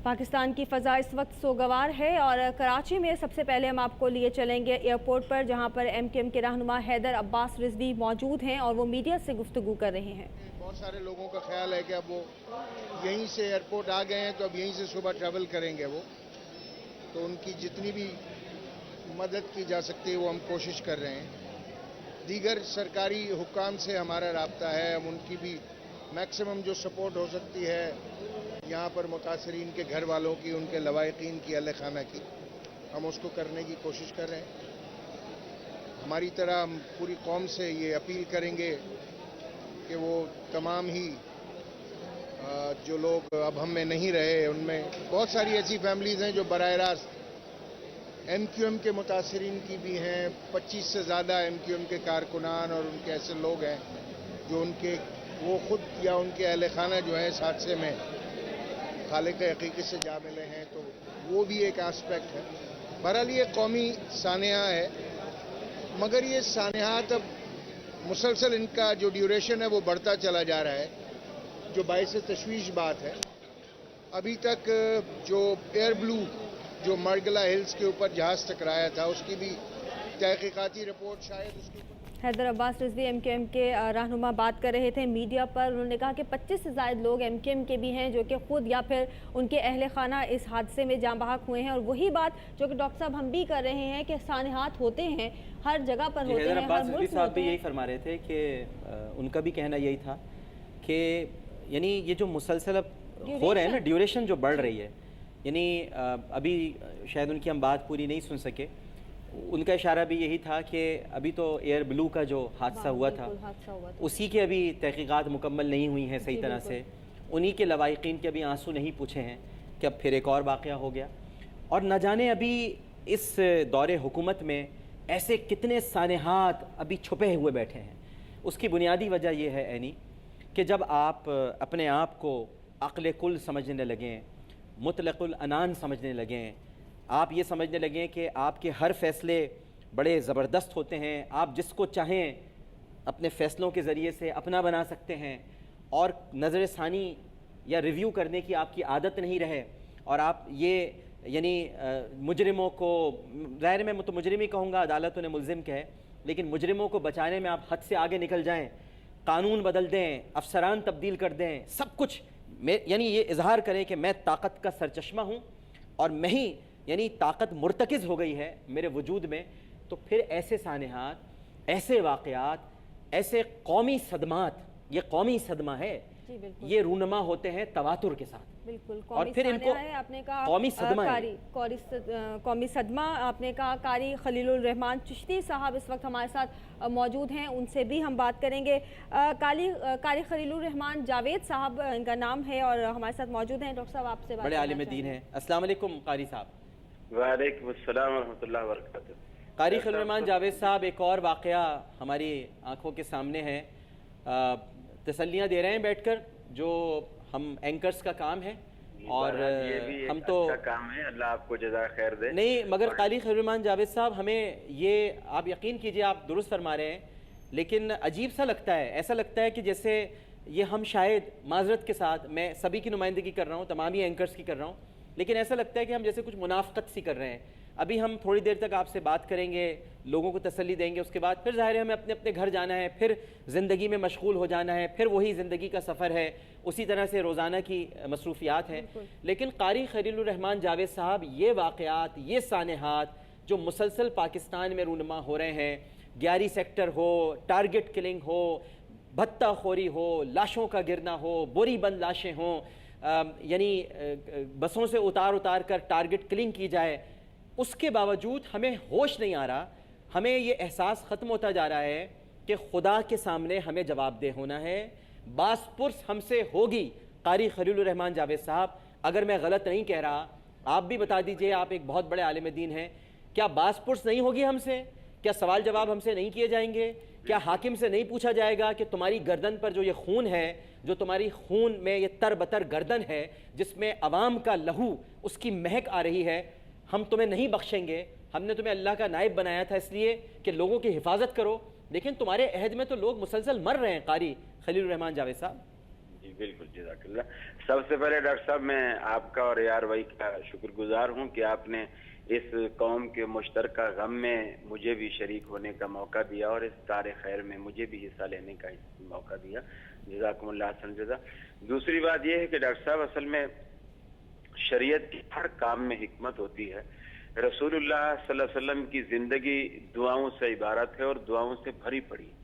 पाकिस्तान की फ़ज़ा इस वक्त सोगवार है और कराची में सबसे पहले हम आपको लिए चलेंगे एयरपोर्ट पर, जहां पर MQM के रहनुमा हैदर अब्बास रिजवी मौजूद हैं और वो मीडिया से गुफ्तगू कर रहे हैं। बहुत सारे लोगों का ख्याल है कि अब वो यहीं से एयरपोर्ट आ गए हैं तो अब यहीं से सुबह ट्रैवल करेंगे वो, तो उनकी जितनी भी मदद की जा सकती है वो हम कोशिश कर रहे हैं। दीगर सरकारी हुक्काम से हमारा राब्ता है, हम उनकी भी मैक्सिमम जो सपोर्ट हो सकती है यहाँ पर मुतासरीन के घर वालों की, उनके लवाहिकीन की, अहल खाना की, हम उसको करने की कोशिश कर रहे हैं। हमारी तरह हम पूरी कौम से ये अपील करेंगे कि वो तमाम ही जो लोग अब हम में नहीं रहे, उनमें बहुत सारी ऐसी फैमिलीज़ हैं जो बराह रास्त MQM के मुतासरीन की भी हैं। 25 से ज़्यादा MQM के कारकुनान और उनके ऐसे लोग हैं जो वो खुद या उनके अहल खाना जो है इस हादसे में खालिक हकीकत से जा मिले हैं, तो वो भी एक एस्पेक्ट है। बहरहाल ये कौमी सानिया है, मगर ये सानियात अब मुसलसल इनका जो ड्यूरेशन है वो बढ़ता चला जा रहा है, जो बाइस तशवीश बात है। अभी तक जो एयर ब्लू जो मरगला हिल्स के ऊपर जहाज टकराया था उसकी भी तहकीकाती रिपोर्ट शायद उसके ऊपर। हैदर अब्बास रिजवी MQM के रहनुमा बात कर रहे थे मीडिया पर। उन्होंने कहा कि 25 से ज़ायद लोग MQM के भी हैं जो कि खुद या फिर उनके अहल खाना इस हादसे में जाँ बहक हुए हैं, और वही बात जो कि डॉक्टर साहब हम भी कर रहे हैं कि सानहात होते हैं, हर जगह पर होते हैं। हैदर अब्बास रिजवी साहब भी यही फरमा रहे थे कि उनका भी कहना यही था कि यानी ये जो मुसलसल अब हो रहे हैं ना, ड्यूरेशन जो बढ़ रही है, यानी अभी शायद उनकी हम बात पूरी नहीं सुन सके, उनका इशारा भी यही था कि अभी तो एयर ब्लू का जो हादसा हुआ था उसी के अभी तहकीकात मुकम्मल नहीं हुई हैं सही तरह से, उन्हीं के लवाहिकीन के अभी आंसू नहीं पूछे हैं कि अब फिर एक और वाक़या हो गया। और न जाने अभी इस दौरे हुकूमत में ऐसे कितने सानेहात अभी छुपे हुए बैठे हैं। उसकी बुनियादी वजह यह है ऐनी कि जब आप अपने आप को अक़्ल कुल समझने लगें, मुतलक़ुल अनान समझने लगें, आप ये समझने लगें कि आपके हर फ़ैसले बड़े ज़बरदस्त होते हैं, आप जिसको चाहें अपने फ़ैसलों के ज़रिए से अपना बना सकते हैं, और नज़र सानी या रिव्यू करने की आपकी आदत नहीं रहे, और आप ये यानी मुजरिमों को, ज़ाहिर में तो मुजरिम ही कहूँगा, अदालत उन्हें मुलजिम कहे, लेकिन मुजरिमों को बचाने में आप हद से आगे निकल जाएँ, कानून बदल दें, अफसरान तब्दील कर दें, सब कुछ यानी ये इजहार करें कि मैं ताकत का सरचश्मा हूँ और मैं ही यानी ताकत मुर्तकिज़ हो गई है मेरे वजूद में, तो फिर ऐसे सानेहात, ऐसे वाक़यात, ऐसे कौमी सदमात, ये कौमी सदमा है, ये रूनमा होते हैं तवातुर के साथ। बिल्कुल, और फिर इनको आपने कहा कौमी सदमा कौमी सदमा आपने कहा। कारी खलीलुर रहमान चिश्ती साहब इस वक्त हमारे साथ मौजूद हैं, उनसे भी हम बात करेंगे। कारी खलीलुर रहमान जावेद साहब इनका नाम है और हमारे साथ मौजूद हैं। डॉक्टर साहब आपसे बात, बड़े आलिम दीन हैं। अस्सलाम वालेकुम कारी साहब। वालेकुम अस्सलाम व रहमतुल्लाहि व बरकातुहू। कारी खलीलुर रहमान जावेद साहब, एक और वाक़या हमारी आंखों के सामने है, तसल्लियाँ दे रहे हैं बैठकर, जो हम एंकर्स का काम है और ये भी हम एक तो अच्छा काम है, अल्लाह आपको जज़ा खैर दे। नहीं, मगर कारी खलीलुर रहमान जावेद साहब, हमें ये आप यकीन कीजिए, आप दुरुस्त फरमा रहे हैं, लेकिन अजीब सा लगता है, ऐसा लगता है कि जैसे ये हम शायद माजरत के साथ, मैं सभी की नुमाइंदगी कर रहा हूँ, तमाम ही एंकर्स की कर रहा हूँ, लेकिन ऐसा लगता है कि हम जैसे कुछ मुनाफ़क़त सी कर रहे हैं। अभी हम थोड़ी देर तक आपसे बात करेंगे, लोगों को तसल्ली देंगे, उसके बाद फिर ज़ाहिर है हमें अपने अपने घर जाना है, फिर ज़िंदगी में मशगूल हो जाना है, फिर वही ज़िंदगी का सफ़र है, उसी तरह से रोज़ाना की मसरूफ़ियात हैं। लेकिन कारी खलीलुर रहमान जावेद साहब, ये वाक़यात, ये सानेहात जो मुसलसल पाकिस्तान में रूनमा हो रहे हैं, 11 सेक्टर हो, टारगेट किलिंग हो, भत्ताखोरी हो, लाशों का गिरना हो, बोरी बंद लाशें हों, यानी बसों से उतार कर टारगेट किलिंग की जाए, उसके बावजूद हमें होश नहीं आ रहा, हमें ये एहसास ख़त्म होता जा रहा है कि खुदा के सामने हमें जवाबदेह होना है। बासपुर्स हमसे होगी। कारी खलीलुर रहमान जावेद साहब, अगर मैं गलत नहीं कह रहा, आप भी बता दीजिए, आप एक बहुत बड़े आलिम दीन हैं, क्या बासपुर्स नहीं होगी हमसे? क्या सवाल जवाब हमसे नहीं किए जाएंगे? क्या हाकिम से नहीं पूछा जाएगा कि तुम्हारी गर्दन पर जो ये खून है, जो तुम्हारी खून में ये तरबतर गर्दन है, जिसमें अवाम का लहू, उसकी महक आ रही है, हम तुम्हें नहीं बख्शेंगे, हमने तुम्हें अल्लाह का नायब बनाया था इसलिए कि लोगों की हिफाजत करो, लेकिन तुम्हारे अहद में तो लोग मुसलसल मर रहे हैं। कारी खलीलुर रहमान जावेद साहब, जी बिल्कुल, जज़ाकल्लाह। सबसे पहले डॉक्टर साहब मैं आपका और यार भाई का शुक्रगुजार हूँ कि आपने इस कौम के मुश्तरका गम में मुझे भी शरीक होने का मौका दिया और इस कार खैर में मुझे भी हिस्सा लेने का मौका दिया। जज़ाकुमुल्लाह अहसन जज़ा। दूसरी बात यह है कि डॉक्टर साहब असल में शरीयत की हर काम में हिकमत होती है। रसूलुल्लाह सल्लल्लाहु अलैहि वसल्लम की जिंदगी दुआओं से इबारत है और दुआओं से भरी पड़ी है।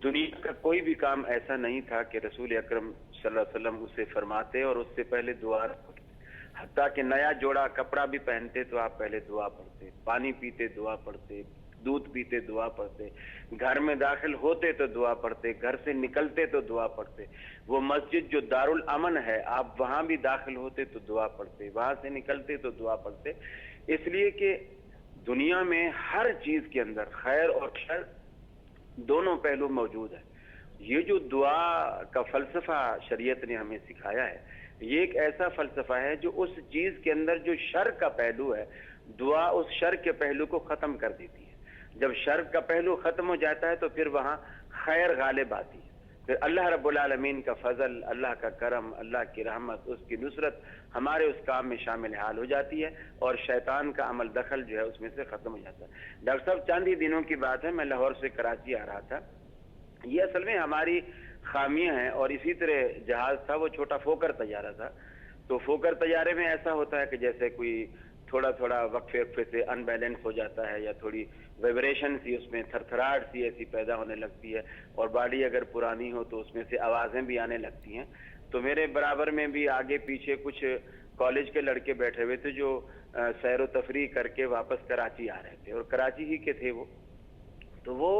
दुनिया का कोई भी काम ऐसा नहीं था कि रसूल अकरम सल्लल्लाहु अलैहि वसल्लम उसे फरमाते और उससे पहले दुआ पढ़ते। हत्ता कि नया जोड़ा कपड़ा भी पहनते तो आप पहले दुआ पढ़ते, पानी पीते दुआ पढ़ते, दूध पीते दुआ पढ़ते, घर में दाखिल होते तो दुआ पढ़ते, घर से निकलते तो दुआ पढ़ते। वो मस्जिद जो दारुल अमन है आप वहां भी दाखिल होते तो दुआ पढ़ते, वहां से निकलते तो दुआ पढ़ते। इसलिए कि दुनिया में हर चीज के अंदर खैर और शर दोनों पहलू मौजूद है। ये जो दुआ का फलसफा शरीयत ने हमें सिखाया है, ये एक ऐसा फलसफा है जो उस चीज के अंदर जो शर का पहलू है, दुआ उस शर के पहलू को खत्म कर देती है। जब शर का पहलू खत्म हो जाता है तो फिर वहां खैर गालिब आती है। फिर अल्लाह रब्बुल आलमीन का फजल, अल्लाह का करम, अल्लाह की रहमत, उसकी नुसरत हमारे उस काम में शामिल हाल हो जाती है और शैतान का अमल दखल जो है उसमें से खत्म हो जाता है। डॉक्टर साहब चंद ही दिनों की बात है, मैं लाहौर से कराची आ रहा था। ये असल में हमारी खामियां हैं और इसी तरह जहाज था वो छोटा फोकर तैयारा था। तो फोकर तैयारे में ऐसा होता है कि जैसे कोई थोड़ा थोड़ा वक्फे वक्फे से अनबैलेंस हो जाता है या थोड़ी वाइब्रेशन सी, उसमें थरथराहट सी ऐसी पैदा होने लगती है और बॉडी अगर पुरानी हो तो उसमें से आवाजें भी आने लगती हैं। तो मेरे बराबर में भी आगे पीछे कुछ कॉलेज के लड़के बैठे हुए थे जो सैर व तफरी करके वापस कराची आ रहे थे और कराची ही के थे वो। तो वो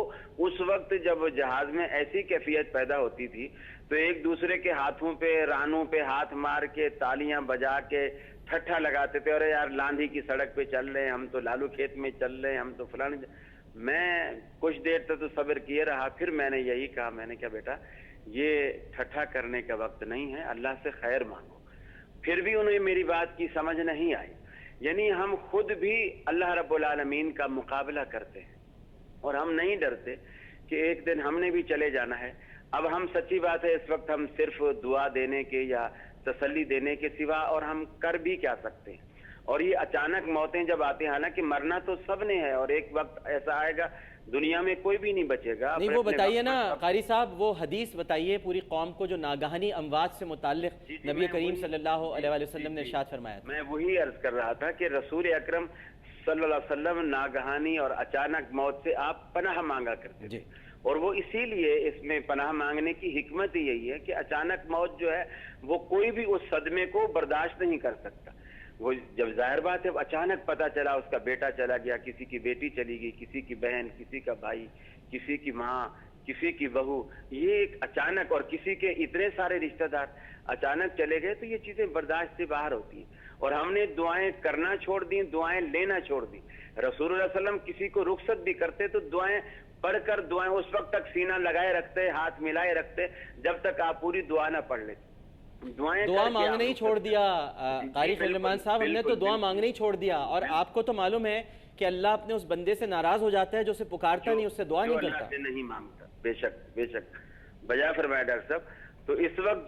उस वक्त जब जहाज में ऐसी कैफियत पैदा होती थी तो एक दूसरे के हाथों पे, रानों पे हाथ मार के, तालियां बजा के ठट्ठा लगाते थे, अरे यार लांधी की सड़क पे चल रहे हैं, हम तो लालू खेत में चल रहे हैं, हम तो फलाने। मैं कुछ देर तक तो सब्र किए रहा, फिर मैंने यही कहा, मैंने कहा बेटा ये ठट्ठा करने का वक्त नहीं है, अल्लाह से खैर मांगो। फिर भी उन्हें मेरी बात की समझ नहीं आई। यानी हम खुद भी अल्लाह रब्बुल आलमीन का मुकाबला करते हैं और हम नहीं डरते कि एक दिन हमने भी चले जाना है। अब हम सच्ची बात है इस वक्त हम सिर्फ दुआ देने के या तसल्ली देने के सिवा और हम कर भी क्या सकते हैं। और ये अचानक मौतें जब आती हैं, हालांकि मरना तो सबने है और एक वक्त ऐसा आएगा दुनिया में कोई भी नहीं बचेगा। नहीं वो बताइए ना कारी साहब, वो हदीस बताइए पूरी कौम को जो नागहानी अमवात से मुताल्लिक नबी करीम सल्लल्लाहु अलैहि वसल्लम ने इरशाद फरमाया था। मैं वही अर्ज कर रहा था कि रसूल अकरम सल्लल्लाहु अलैहि वसल्लम नागहानी और अचानक मौत से आप पनाह मांगा करते थे और वो इसीलिए इसमें पनाह मांगने की हिकमत ही यही है कि अचानक मौत जो है वो कोई भी उस सदमे को बर्दाश्त नहीं कर सकता। वो जब जाहिर बात है अचानक पता चला उसका बेटा चला गया, किसी की बेटी चली गई, किसी की बहन, किसी का भाई, किसी की माँ, किसी की बहू, ये एक अचानक, और किसी के इतने सारे रिश्तेदार अचानक चले गए तो ये चीजें बर्दाश्त से बाहर होती हैं। और हमने दुआएं करना छोड़ दी, दुआएं लेना छोड़ दी। रसूलुल्लाह सल्लल्लाहु अलैहि वसल्लम किसी को रुखसत भी करते तो दुआएं पढ़कर, दुआएं उस वक्त तक सीना लगाए रखते, हाथ मिलाए रखते जब तक आप पूरी दुआ ना पढ़ लेते। दुआ मांगने ही छोड़ दिया कारी सुलेमान साहब, हमने तो दुआ मांगने ही छोड़ दिया। और आपको तो मालूम है कि अल्लाह अपने उस बंदे से नाराज हो जाता है जो उसे पुकारता नहीं, उससे दुआ नहीं करता, नहीं मांगता। बेशक बेशक बजा फरमाया डॉक्टर साहब। तो इस वक्त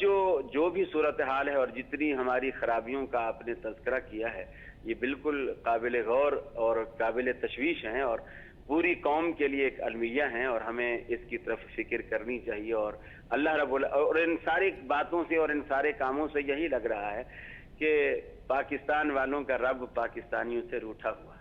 जो भी सूरत हाल है और जितनी हमारी खराबियों का आपने तज़किरा किया है, ये बिल्कुल काबिल गौर और काबिल तशवीश हैं और पूरी कौम के लिए एक अलमिया हैं और हमें इसकी तरफ फिक्र करनी चाहिए। और अल्लाह रब्बुल, और इन सारी बातों से और इन सारे कामों से यही लग रहा है कि पाकिस्तान वालों का रब पाकिस्तानियों से रूठा हुआ।